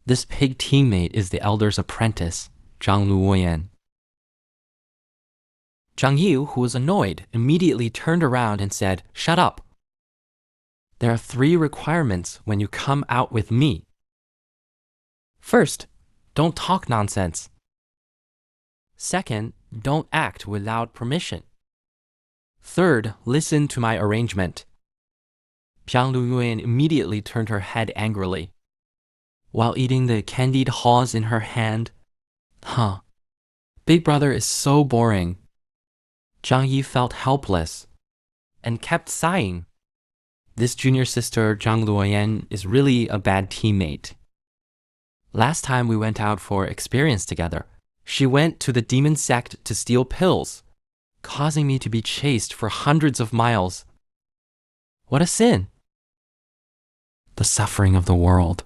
This pig teammate is the elder's apprentice, Zhang Luoyan. Zhang Yi, who was annoyed, immediately turned around and said, "Shut up. There are 3 requirements when you come out with me. First, don't talk nonsense. Second, don't act without permission. Third, listen to my arrangement." Zhang Luoyan immediately turned her head angrily. While eating the candied haws in her hand, Big Brother is so boring. Zhang Yi felt helpless and kept sighing. This junior sister, Zhang Luoyan, is really a bad teammate. Last time we went out for experience together, she went to the demon sect to steal pills, causing me to be chased for hundreds of miles. What a sin! The suffering of the world.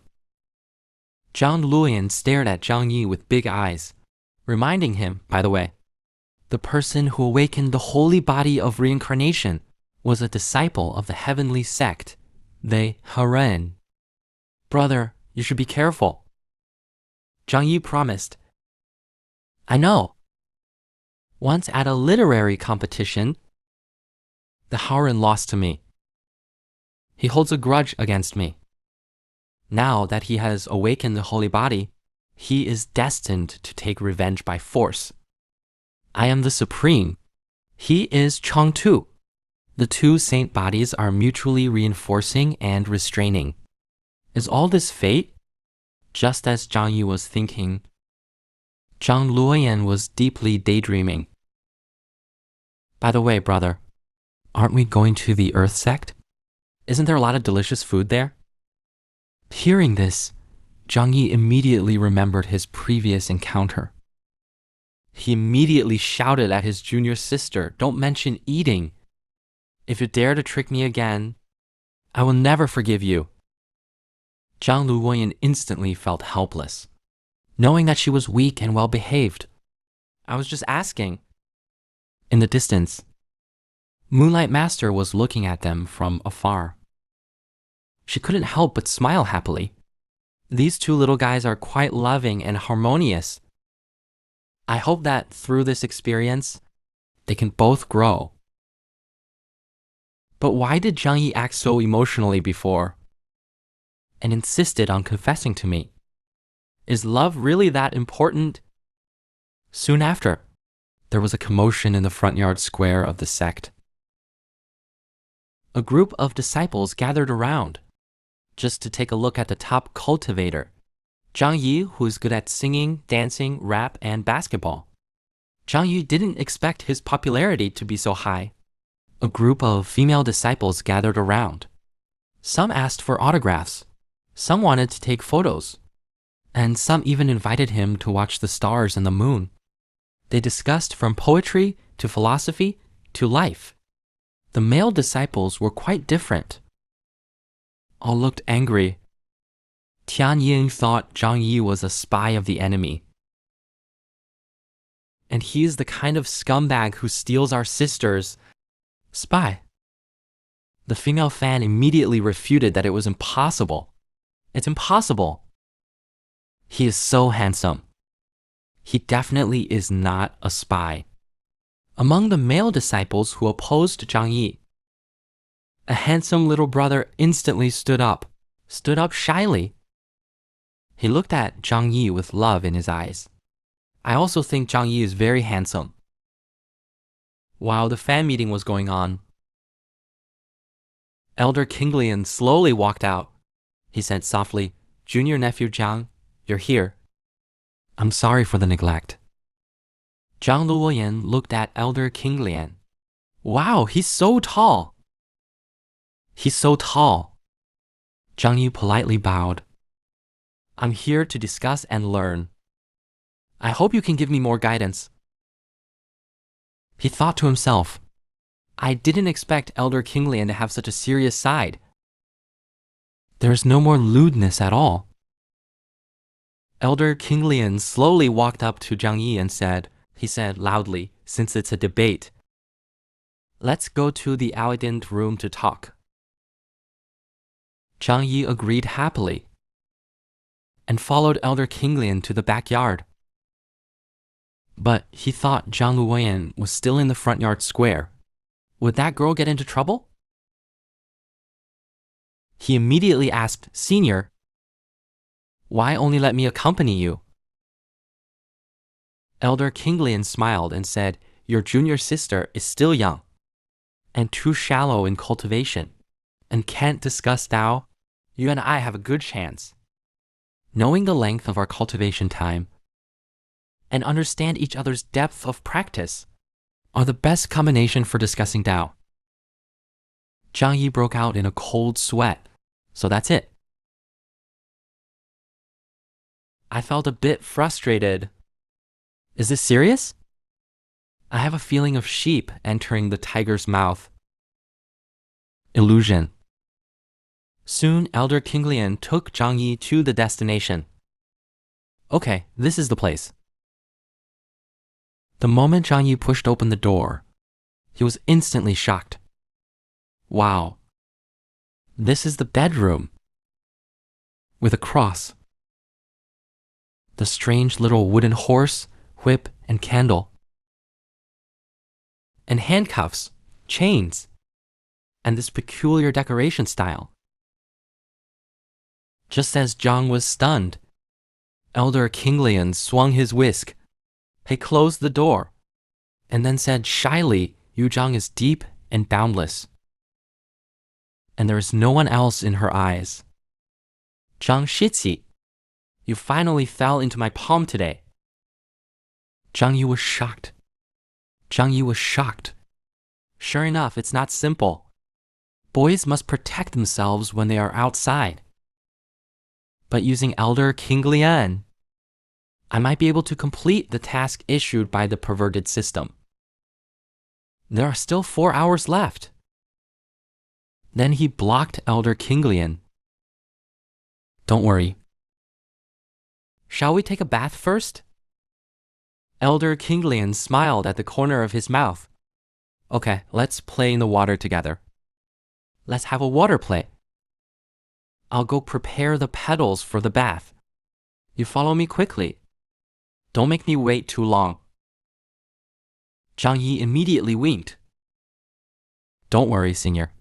Zhang Luoyan stared at Zhang Yi with big eyes, reminding him, by the way, the person who awakened the holy body of reincarnation was a disciple of the heavenly sect, the Haren. Brother, you should be careful. Zhang Yi promised. I know. Once at a literary competition, the Haren lost to me. He holds a grudge against me. Now that he has awakened the holy body, he is destined to take revenge by force. I am the supreme. He is Changtu. The 2 saint bodies are mutually reinforcing and restraining. Is all this fate? Just as Zhang Yi was thinking, Zhang Luoyan was deeply daydreaming. By the way, brother, aren't we going to the Earth sect? Isn't there a lot of delicious food there? Hearing this, Zhang Yi immediately remembered his previous encounter. He immediately shouted at his junior sister, "Don't mention eating. If you dare to trick me again, I will never forgive you." Zhang Luoyan instantly felt helpless, knowing that she was weak and well-behaved. I was just asking. In the distance, Moonlight Master was looking at them from afar. She couldn't help but smile happily. These 2 little guys are quite loving and harmonious. I hope that through this experience, they can both grow. But why did Zhang Yi act so emotionally before and insisted on confessing to me? Is love really that important? Soon after, there was a commotion in the front yard square of the sect. A group of disciples gathered around just to take a look at the top cultivator, Zhang Yi, who is good at singing, dancing, rap, and basketball. Zhang Yi didn't expect his popularity to be so high. A group of female disciples gathered around. Some asked for autographs, some wanted to take photos, and some even invited him to watch the stars and the moon. They discussed from poetry to philosophy to life. The male disciples were quite different. All looked angry. Tian Ying thought Zhang Yi was a spy of the enemy. And he is the kind of scumbag who steals our sisters. Spy. The female fan immediately refuted that it was impossible. It's impossible. He is so handsome. He definitely is not a spy. Among the male disciples who opposed Zhang Yi, a handsome little brother instantly stood up shyly. He looked at Zhang Yi with love in his eyes. I also think Zhang Yi is very handsome. While the fan meeting was going on, Elder Kinglian slowly walked out. He said softly, "Junior nephew Zhang, you're here. I'm sorry for the neglect." Zhang Luoyan looked at Elder Kinglian. Wow, he's so tall. He's so tall. Zhang Yi politely bowed. I'm here to discuss and learn. I hope you can give me more guidance. He thought to himself, I didn't expect Elder Kinglian to have such a serious side. There's no more lewdness at all. Elder Kinglian slowly walked up to Zhang Yi and he said loudly, since it's a debate, let's go to the elegant room to talk. Zhang Yi agreed happily. and followed Elder Kinglian to the backyard. But he thought Zhang Luoyan was still in the front yard square. Would that girl get into trouble? He immediately asked, "Senior, why only let me accompany you?" Elder Kinglian smiled and said, "Your junior sister is still young and too shallow in cultivation and can't discuss Tao. You and I have a good chance. Knowing the length of our cultivation time and understand each other's depth of practice are the best combination for discussing Tao." Zhang Yi broke out in a cold sweat. So that's it. I felt a bit frustrated. Is this serious? I have a feeling of sheep entering the tiger's mouth. Illusion. Soon, Elder Kinglian took Zhang Yi to the destination. Okay, this is the place. The moment Zhang Yi pushed open the door, he was instantly shocked. Wow. This is the bedroom. With a cross. The strange little wooden horse, whip, and candle. And handcuffs, chains, and this peculiar decoration style. Just as Zhang was stunned, Elder Kinglian swung his whisk. He closed the door, and then said shyly, "Yu Zhang is deep and boundless, and there is no one else in her eyes. Zhang Shixi, you finally fell into my palm today." Zhang Yi was shocked. Sure enough, it's not simple. Boys must protect themselves when they are outside. But using Elder Kinglian, I might be able to complete the task issued by the perverted system. There are still 4 hours left. Then he blocked Elder Kinglian. Don't worry. Shall we take a bath first? Elder Kinglian smiled at the corner of his mouth. Okay, let's play in the water together. Let's have a water play. I'll go prepare the petals for the bath. You follow me quickly. Don't make me wait too long. Zhang Yi immediately winked. Don't worry, senior.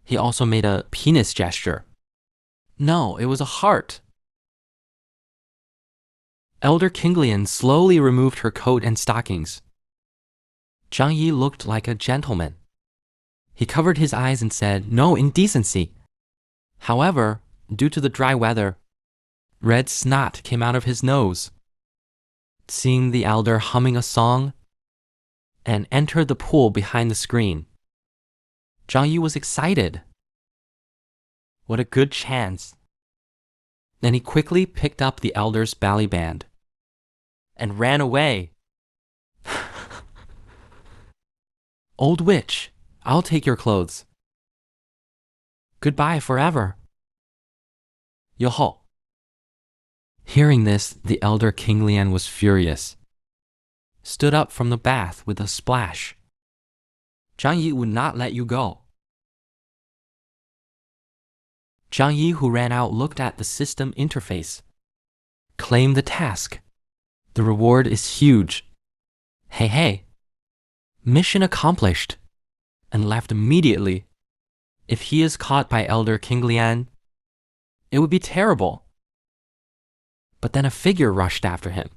He also made a penis gesture. No, it was a heart. Elder Kinglian slowly removed her coat and stockings. Zhang Yi looked like a gentleman. He covered his eyes and said, "No indecency." However, due to the dry weather, red snot came out of his nose. Seeing the elder humming a song and entered the pool behind the screen, Zhang Yi was excited. What a good chance. Then he quickly picked up the elder's belly band and ran away. Old witch, I'll take your clothes. Goodbye forever. Yo-ho. Hearing this, the elder Kinglian was furious. Stood up from the bath with a splash. Zhang Yi would not let you go. Zhang Yi, who ran out, looked at the system interface. Claim the task. The reward is huge. Hey. Mission accomplished. And left immediately. If he is caught by Elder Kinglian, it would be terrible. But then a figure rushed after him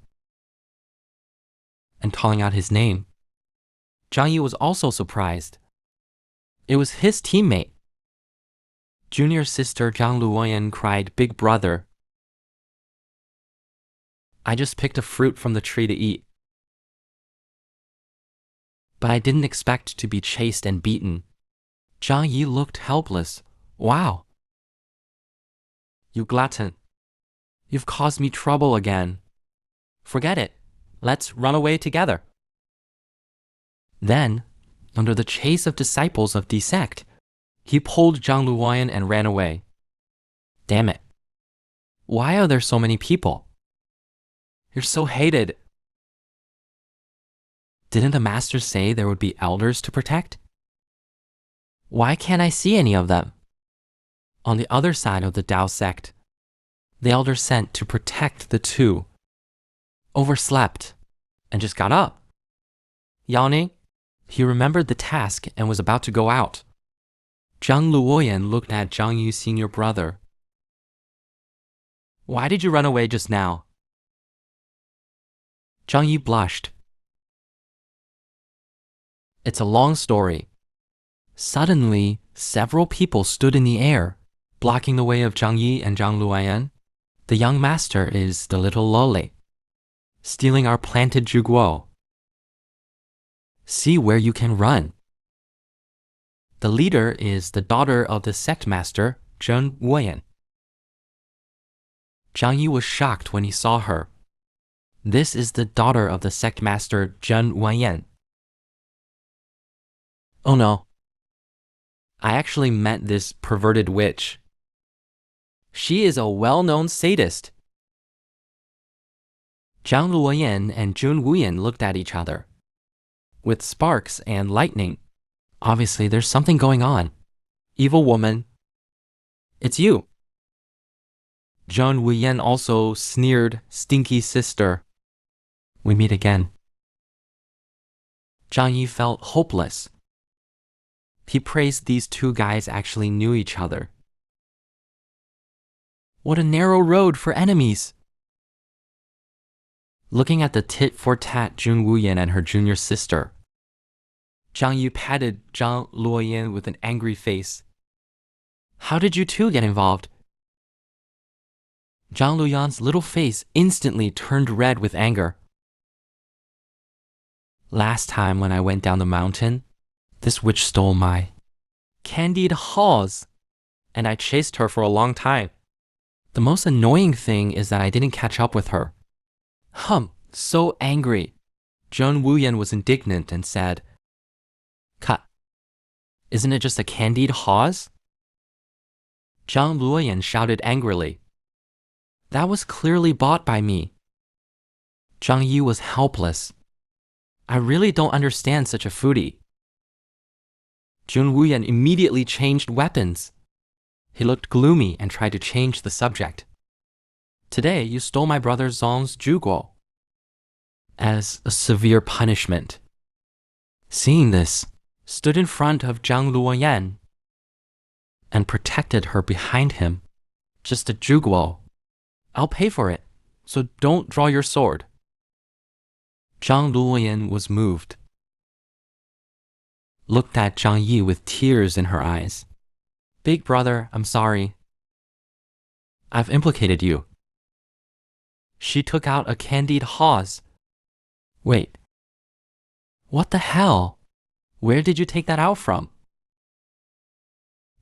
and calling out his name. Zhang Yi was also surprised. It was his teammate. Junior sister Zhang Luoyan cried, "Big brother, I just picked a fruit from the tree to eat. But I didn't expect to be chased and beaten." Zhang Yi looked helpless. Wow. You glutton. You've caused me trouble again. Forget it. Let's run away together. Then, under the chase of disciples of D-sect, he pulled Zhang Luoyan and ran away. Damn it. Why are there so many people? You're so hated. Didn't the master say there would be elders to protect? Why can't I see any of them? On the other side of the Tao sect, the elder sent to protect the two, overslept and just got up. Yawning, he remembered the task and was about to go out. Zhang Luoyan looked at Zhang Yi's senior brother. Why did you run away just now? Zhang Yi blushed. It's a long story. Suddenly, several people stood in the air, blocking the way of Zhang Yi and Zhang Luoyan. The young master is the little loli, stealing our planted juguo. See where you can run. The leader is the daughter of the sect master, Zheng Wuyan. Zhang Yi was shocked when he saw her. This is the daughter of the sect master, Zheng Wuyan. Oh no. I actually meant this perverted witch. She is a well-known sadist. Zhang Luoyan and Zheng Wuyan looked at each other. With sparks and lightning, obviously there's something going on. Evil woman, it's you. Zheng Wuyan also sneered, stinky sister. We meet again. Zhang Yi felt hopeless. He praised these two guys actually knew each other. What a narrow road for enemies. Looking at the tit-for-tat Zheng Wuyan and her junior sister, Zhang Yi patted Zhang Luoyan with an angry face. How did you two get involved? Zhang Luoyan's little face instantly turned red with anger. Last time when I went down the mountain, this witch stole my candied haws, and I chased her for a long time. The most annoying thing is that I didn't catch up with her. So angry. Zheng Wuyan was indignant and said, Cut. Isn't it just a candied haws? Zhang Luoyan shouted angrily. That was clearly bought by me. Zhang Yi was helpless. I really don't understand such a foodie. Zheng Wuyan immediately changed weapons. He looked gloomy and tried to change the subject. Today, you stole my brother Zong's juguo as a severe punishment. Seeing this, stood in front of Zhang Luoyan and protected her behind him. Just a juguo. I'll pay for it, so don't draw your sword. Zhang Luoyan was moved. Looked at Zhang Yi with tears in her eyes. Big brother, I'm sorry. I've implicated you. She took out a candied haws. Wait. What the hell? Where did you take that out from?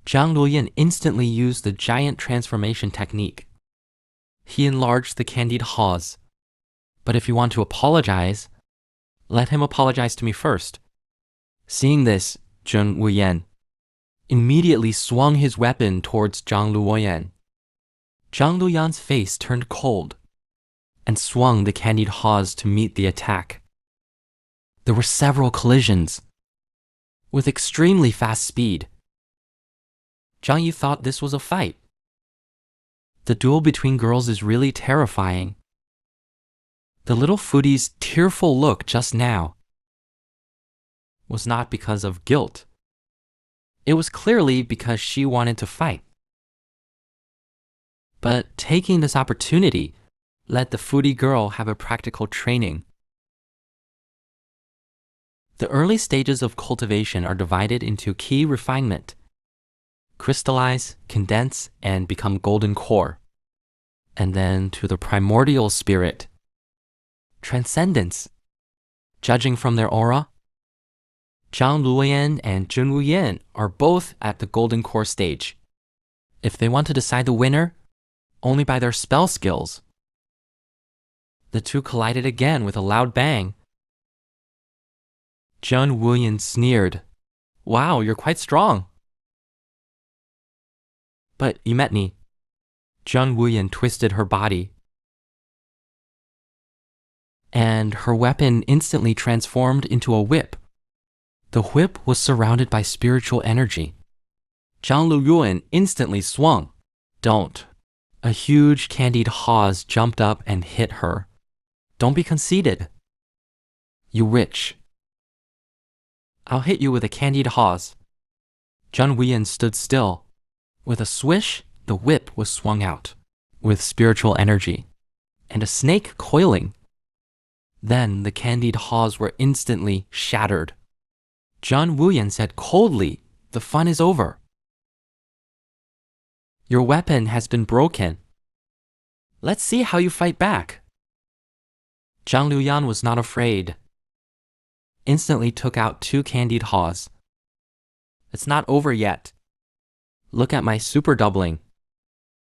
Zhang Luoyan instantly used the giant transformation technique. He enlarged the candied haws. But if you want to apologize, let him apologize to me first. Seeing this, Zheng Wuyan immediately swung his weapon towards Zhang Luoyan. Zhang Luoyan's face turned cold and swung the candied haws to meet the attack. There were several collisions with extremely fast speed. Zhang Yi thought this was a fight. The duel between girls is really terrifying. The little foodie's tearful look just now was not because of guilt. It was clearly because she wanted to fight. But taking this opportunity, let the foodie girl have a practical training. The early stages of cultivation are divided into key refinement, crystallize, condense, and become golden core, and then to the primordial spirit, transcendence. Judging from their aura, Zhang Luoyan and Zheng Wuyan are both at the golden core stage. If they want to decide the winner, only by their spell skills. The two collided again with a loud bang. Zheng Wuyan sneered. Wow, you're quite strong. But you met me. Zheng Wuyan twisted her body. And her weapon instantly transformed into a whip. The whip was surrounded by spiritual energy. Zhang Luoyan instantly swung. Don't. A huge candied hawes jumped up and hit her. Don't be conceited. You witch. I'll hit you with a candied hawes. Jun Woo-yen stood still. With a swish, the whip was swung out, with spiritual energy, and a snake coiling. Then the candied hawes were instantly shattered. Jun Woo-yen said coldly, "The fun is over. Your weapon has been broken. Let's see how you fight back." Zhang Liuyan was not afraid. Instantly took out 2 candied hawes. It's not over yet. Look at my super doubling.